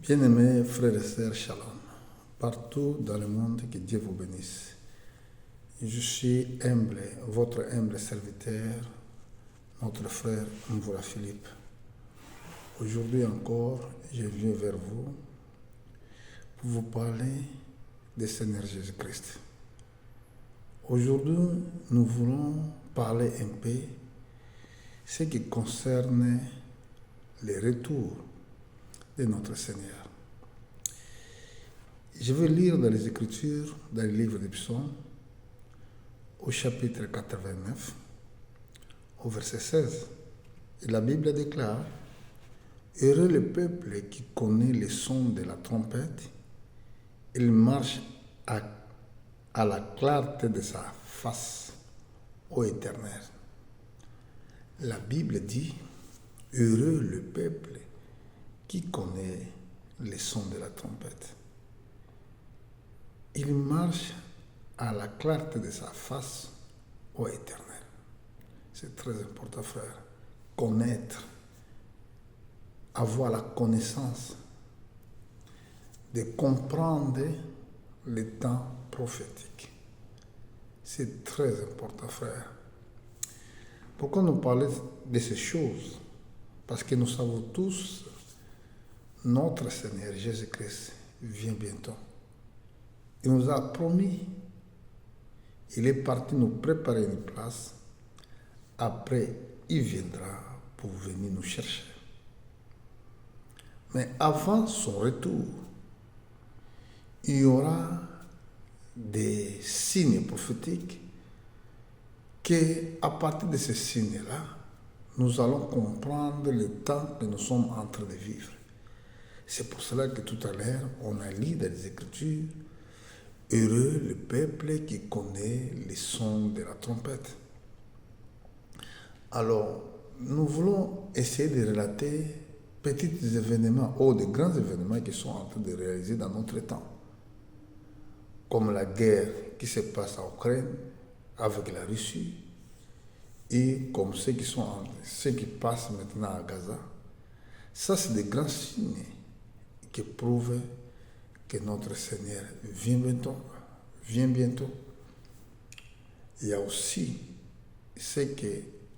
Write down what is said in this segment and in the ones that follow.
Bien-aimés frères et sœurs, shalom. Partout dans le monde, que Dieu vous bénisse. Je suis humble, votre humble serviteur, notre frère Mvula Philippe. Aujourd'hui encore, je viens vers vous pour vous parler du Seigneur Jésus-Christ. Aujourd'hui, nous voulons parler un peu ce qui concerne le retour de notre Seigneur. Je vais lire dans les Écritures, dans le livre des Psaumes, au chapitre 89, au verset 16. Et la Bible déclare: Heureux le peuple qui connaît le son de la trompette, il marche à la clarté de sa face, ô Éternel. La Bible dit: Heureux le peuple qui connaît le son de la trompette. Il marche à la clarté de sa face, ô Éternel. C'est très important, frère. Connaître, avoir la connaissance, de comprendre les temps prophétiques. C'est très important, frère. Pourquoi nous parler de ces choses? Parce que nous savons tous, notre Seigneur Jésus-Christ vient bientôt. Il nous a promis, il est parti nous préparer une place. Après, il viendra pour venir nous chercher. Mais avant son retour, il y aura des signes prophétiques qu'à partir de ces signes-là, nous allons comprendre le temps que nous sommes en train de vivre. C'est pour cela que tout à l'heure, on a lu dans les Écritures: Heureux le peuple qui connaît les sons de la trompette. Alors, nous voulons essayer de relater petits événements ou de grands événements qui sont en train de réaliser dans notre temps. Comme la guerre qui se passe en Ukraine avec la Russie, et comme ceux qui passent maintenant à Gaza. Ça, c'est des grands signes qui prouvent que notre Seigneur vient bientôt. Il y a aussi ce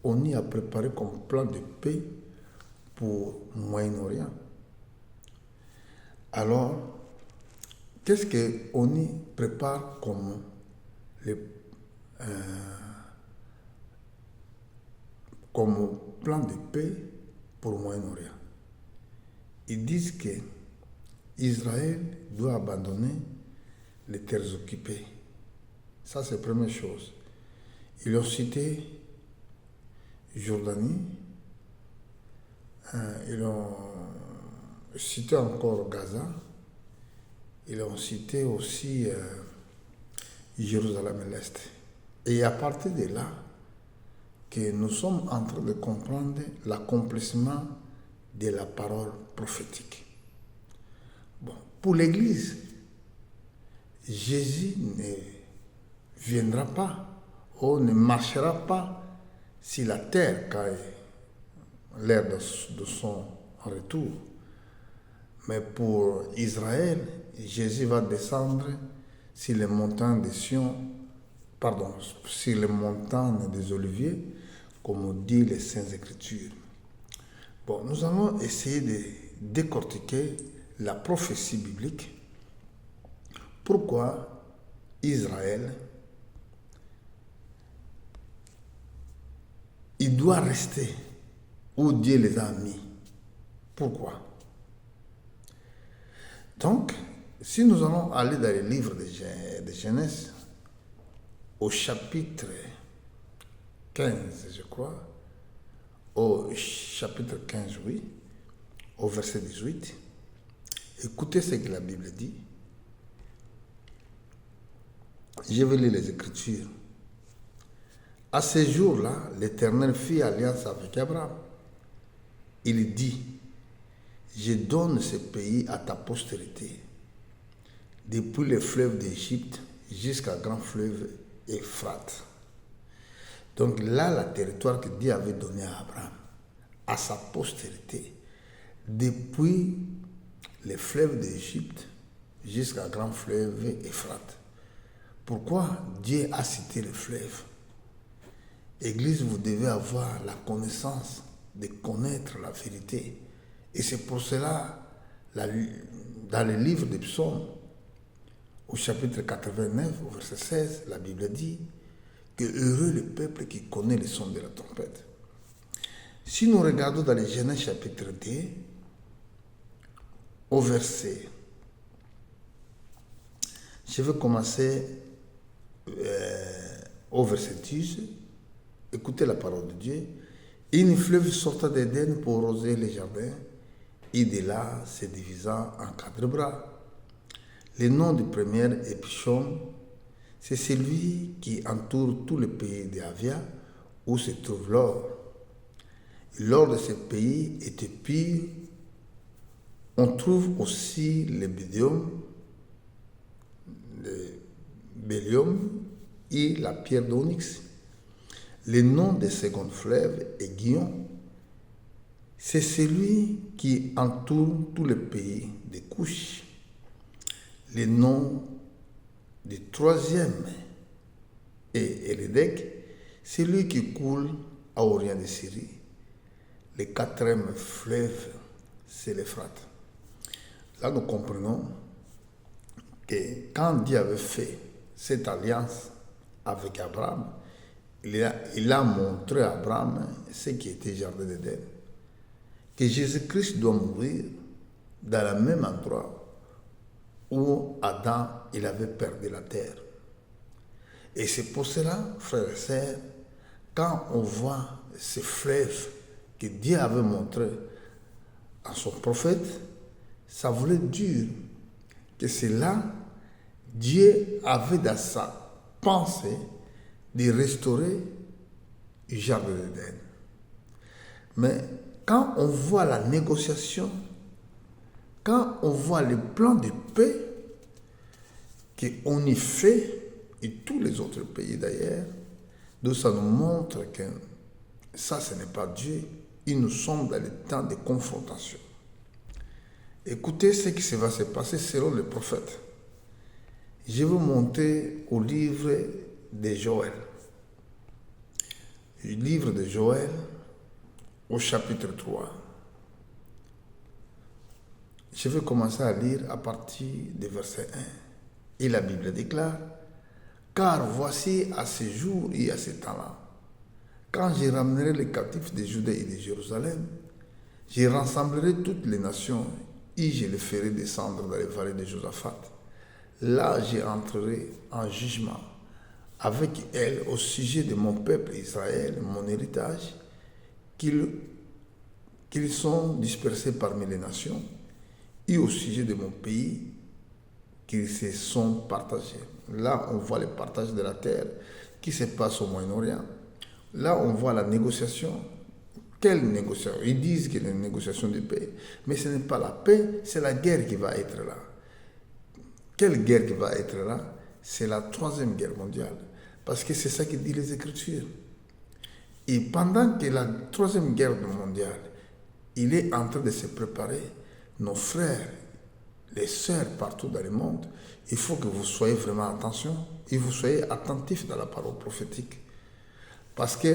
qu'on y a préparé comme plan de paix pour le Moyen-Orient. Alors, qu'est-ce qu'on y prépare comme plan de paix pour le Moyen-Orient? Ils disent que Israël doit abandonner les terres occupées. Ça, c'est la première chose. Ils ont cité Jordanie, ils ont cité encore Gaza, ils ont cité aussi Jérusalem-Est. Et à partir de là, que nous sommes en train de comprendre l'accomplissement de la parole prophétique. Bon, pour l'Église, Jésus ne viendra pas ou ne marchera pas sur la terre quand l'heure de son retour. Mais pour Israël, Jésus va descendre sur les montagnes de Sion, sur les montagnes des Oliviers, comme dit les Saintes Écritures. Bon, nous allons essayer de décortiquer la prophétie biblique. Pourquoi Israël, il doit rester où Dieu les a mis? Pourquoi? Donc, si nous allons aller dans le livre de Genèse, au chapitre 15, je crois, au chapitre 15, oui, au verset 18, écoutez ce que la Bible dit. Je vais lire les Écritures. À ce jour-là, l'Éternel fit alliance avec Abraham. Il dit: Je donne ce pays à ta postérité, depuis le fleuve d'Égypte jusqu'à grand fleuve Euphrate. Donc là, le territoire que Dieu avait donné à Abraham, à sa postérité, depuis les fleuves d'Égypte jusqu'à grand fleuve Euphrate. Pourquoi Dieu a cité les fleuves? Église, vous devez avoir la connaissance de connaître la vérité. Et c'est pour cela, dans le livre des psaumes, au chapitre 89, au verset 16, la Bible dit que heureux le peuple qui connaît le son de la trompette. Si nous regardons dans le Genèse chapitre 2, au verset, je vais commencer au verset 10, écoutez la parole de Dieu. Une fleuve sorta d'Éden pour arroser les jardins, et de là se divisant en 4 bras. Le nom du premier est Pishon, c'est celui qui entoure tout le pays d'Avia où se trouve l'or. L'or de ce pays était pur. On trouve aussi le bélium et la pierre d'onyx. Le nom de second fleuve est Guion. C'est celui qui entoure tout le pays de Couche. Le nom du troisième est Elédek, celui qui coule à Orient de Syrie. Le quatrième fleuve, c'est l'Euphrate. Là, nous comprenons que quand Dieu avait fait cette alliance avec Abraham, il a montré à Abraham ce qui était Jardin d'Éden. Que Jésus-Christ doit mourir dans le même endroit où Adam il avait perdu la terre. Et c'est pour cela, frères et sœurs, quand on voit ce fleuve que Dieu avait montré à son prophète, ça voulait dire que c'est là Dieu avait dans sa pensée de restaurer le Jardin d'Éden. Mais quand on voit la négociation, quand on voit le plan de paix qu'on y fait, et tous les autres pays d'ailleurs, donc ça nous montre que ça, ce n'est pas Dieu. Et nous sommes dans le temps de confrontation. Écoutez ce qui va se passer selon le prophète. Je vais monter au livre de Joël. Le livre de Joël, au chapitre 3. Je vais commencer à lire à partir du verset 1. Et la Bible déclare, « Car voici à ce jour et à ce temps-là, quand je ramènerai les captifs de Juda et de Jérusalem, je rassemblerai toutes les nations et je les ferai descendre dans les vallées de Josaphat. Là, je entrerai en jugement avec elles au sujet de mon peuple Israël, mon héritage, qu'ils sont dispersés parmi les nations, et au sujet de mon pays, qu'ils se sont partagés. » Là, on voit le partage de la terre qui se passe au Moyen-Orient. Là, on voit la négociation. Quelle négociation? Ils disent qu'il y a une négociation de paix. Mais ce n'est pas la paix, c'est la guerre qui va être là. Quelle guerre qui va être là? C'est la 3e guerre mondiale. Parce que c'est ça que disent les Écritures. Et pendant que la 3e guerre mondiale, il est en train de se préparer, nos frères, les sœurs partout dans le monde, il faut que vous soyez vraiment attention et vous soyez attentifs dans la parole prophétique. Parce que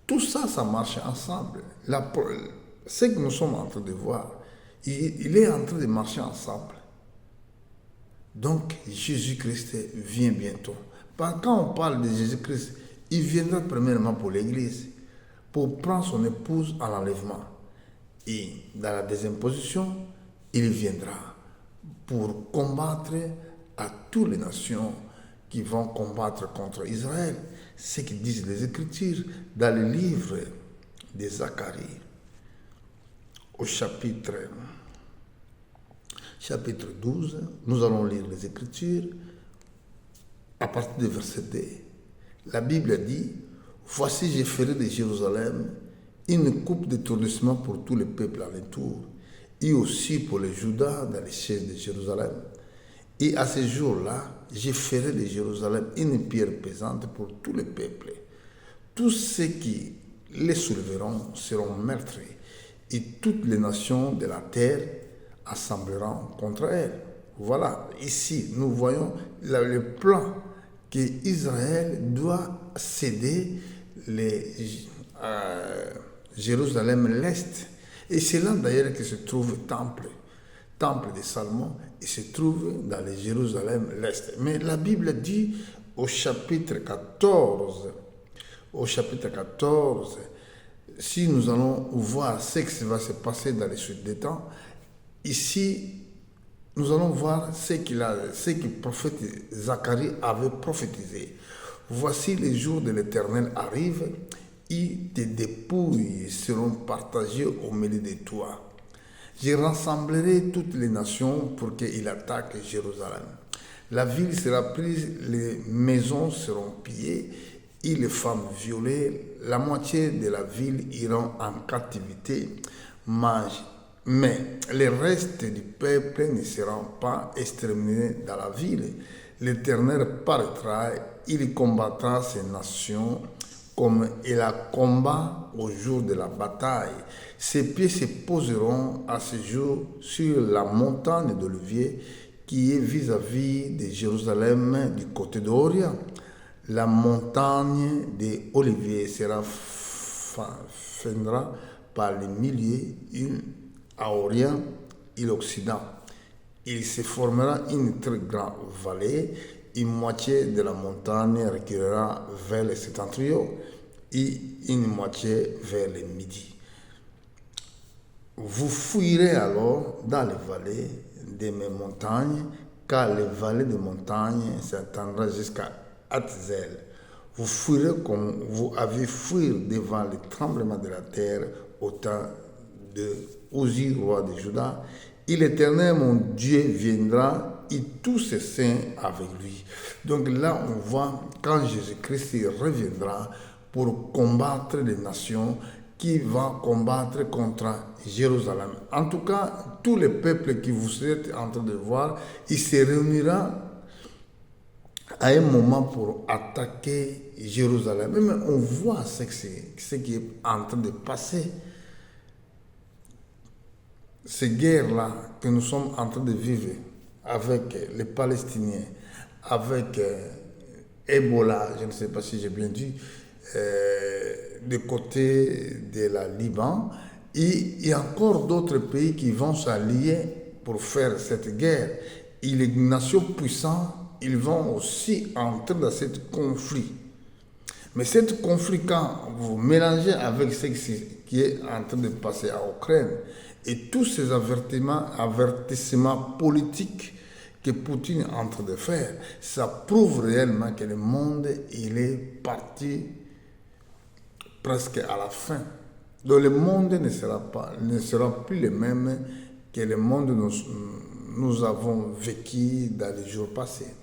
tout ça, ça marche ensemble. Ce que nous sommes en train de voir, il est en train de marcher ensemble. Donc, Jésus-Christ vient bientôt. Quand on parle de Jésus-Christ, il viendra premièrement pour l'Église, pour prendre son épouse à l'enlèvement. Et dans la deuxième position, il viendra pour combattre à toutes les nations qui vont combattre contre Israël. Ce que disent les Écritures dans le livre de Zacharie, au chapitre 12, nous allons lire les Écritures à partir du verset 2. La Bible dit, « Voici, je ferai de Jérusalem une coupe d'étourdissement pour tout le peuple alentour, et aussi pour les Judas dans les chaises de Jérusalem. Et à ce jour-là, je ferai de Jérusalem une pierre pesante pour tout le peuple. Tous ceux qui les soulèveront seront meurtris, et toutes les nations de la terre assembleront contre elle. Voilà, ici, nous voyons le plan qu'Israël doit céder Jérusalem-l'Est. Et c'est là d'ailleurs que se trouve le temple de Salomon, il se trouve dans le Jérusalem-l'Est. Mais la Bible dit au chapitre 14, si nous allons voir ce qui va se passer dans les suites des temps, ici, nous allons voir ce que le prophète Zacharie avait prophétisé. Voici les jours de l'Éternel arrivent, et tes dépouilles seront partagées au milieu de toi. Je rassemblerai toutes les nations pour qu'ils attaquent Jérusalem. La ville sera prise, les maisons seront pillées et les femmes violées. La moitié de la ville iront en captivité, mais les restes du peuple ne seront pas exterminés dans la ville. L'Éternel paraîtra, il combattra ces nations comme il a combat au jour de la bataille. Ses pieds se poseront à ce jour sur la montagne d'Olivier qui est vis-à-vis de Jérusalem du côté d'Orient. La montagne d'Olivier sera fendra par les milliers, une à Orient et l'Occident. Il se formera une très grande vallée. Une moitié de la montagne reculera vers le septentrion et une moitié vers le midi. Vous fuirez alors dans les vallées de mes montagnes, car les vallées des montagnes s'étendront jusqu'à Hatzel. Vous fuirez comme vous avez fui devant le tremblement de la terre au temps de Osie, roi de Juda. Et l'Éternel, mon Dieu, viendra et tous ses saints avec lui. Donc là, on voit quand Jésus-Christ reviendra pour combattre les nations qui vont combattre contre Jérusalem. En tout cas, tous les peuples que vous êtes en train de voir, ils se réuniront à un moment pour attaquer Jérusalem. Mais on voit ce qui est en train de passer. Ces guerres-là que nous sommes en train de vivre avec les Palestiniens, avec Ebola, je ne sais pas si j'ai bien dit, du côté de la Liban, et il y a encore d'autres pays qui vont s'allier pour faire cette guerre. Et les nations puissantes, ils vont aussi entrer dans ce conflit. Mais ce conflit, quand vous mélangez avec ce qui est en train de passer en Ukraine, et tous ces avertissements politiques que Poutine est en train de faire, ça prouve réellement que le monde il est parti presque à la fin. Donc le monde ne sera plus le même que le monde que nous avons vécu dans les jours passés.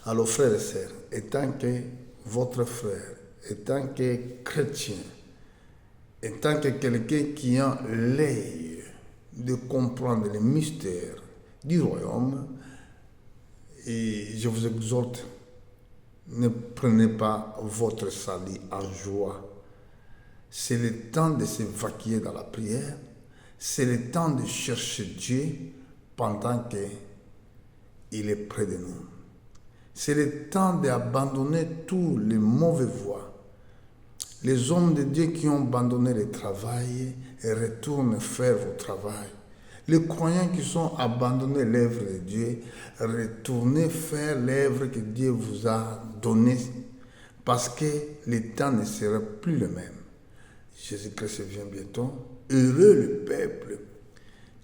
Alors frères et sœurs, étant que votre frère, étant que chrétien, étant que quelqu'un qui a l'œil de comprendre les mystères du royaume, et je vous exhorte, ne prenez pas votre salut en joie. C'est le temps de se vaquer dans la prière, c'est le temps de chercher Dieu pendant qu'il est près de nous. C'est le temps d'abandonner tous les mauvais voies. Les hommes de Dieu qui ont abandonné le travail et retournent faire votre travail. Les croyants qui sont abandonnés l'œuvre de Dieu, retournez faire l'œuvre que Dieu vous a donnée, parce que le temps ne sera plus le même. Jésus-Christ vient bientôt. Heureux le peuple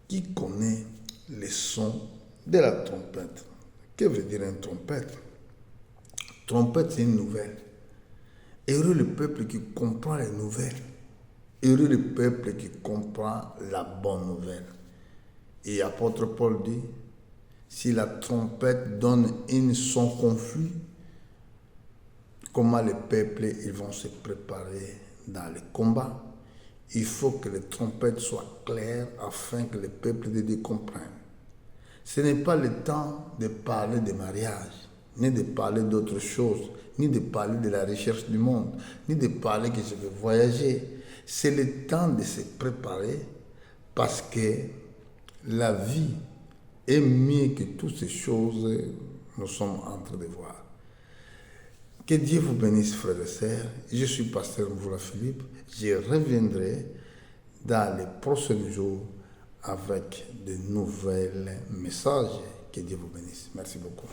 qui connaît les sons de la trompette. Que veut dire une trompette? Trompette, c'est une nouvelle. Heureux le peuple qui comprend les nouvelles. Heureux le peuple qui comprend la bonne nouvelle. Et l'apôtre Paul dit, si la trompette donne un son confus, comment les peuples ils vont se préparer dans les combats? Il faut que les trompettes soient claires afin que les peuples de Dieu comprennent. Ce n'est pas le temps de parler de mariage, ni de parler d'autres choses, ni de parler de la recherche du monde, ni de parler que je vais voyager. C'est le temps de se préparer parce que la vie est mieux que toutes ces choses que nous sommes en train de voir. Que Dieu vous bénisse, frères et sœurs. Je suis pasteur Mvula Philippe. Je reviendrai dans les prochains jours avec de nouvelles messages. Que Dieu vous bénisse. Merci beaucoup.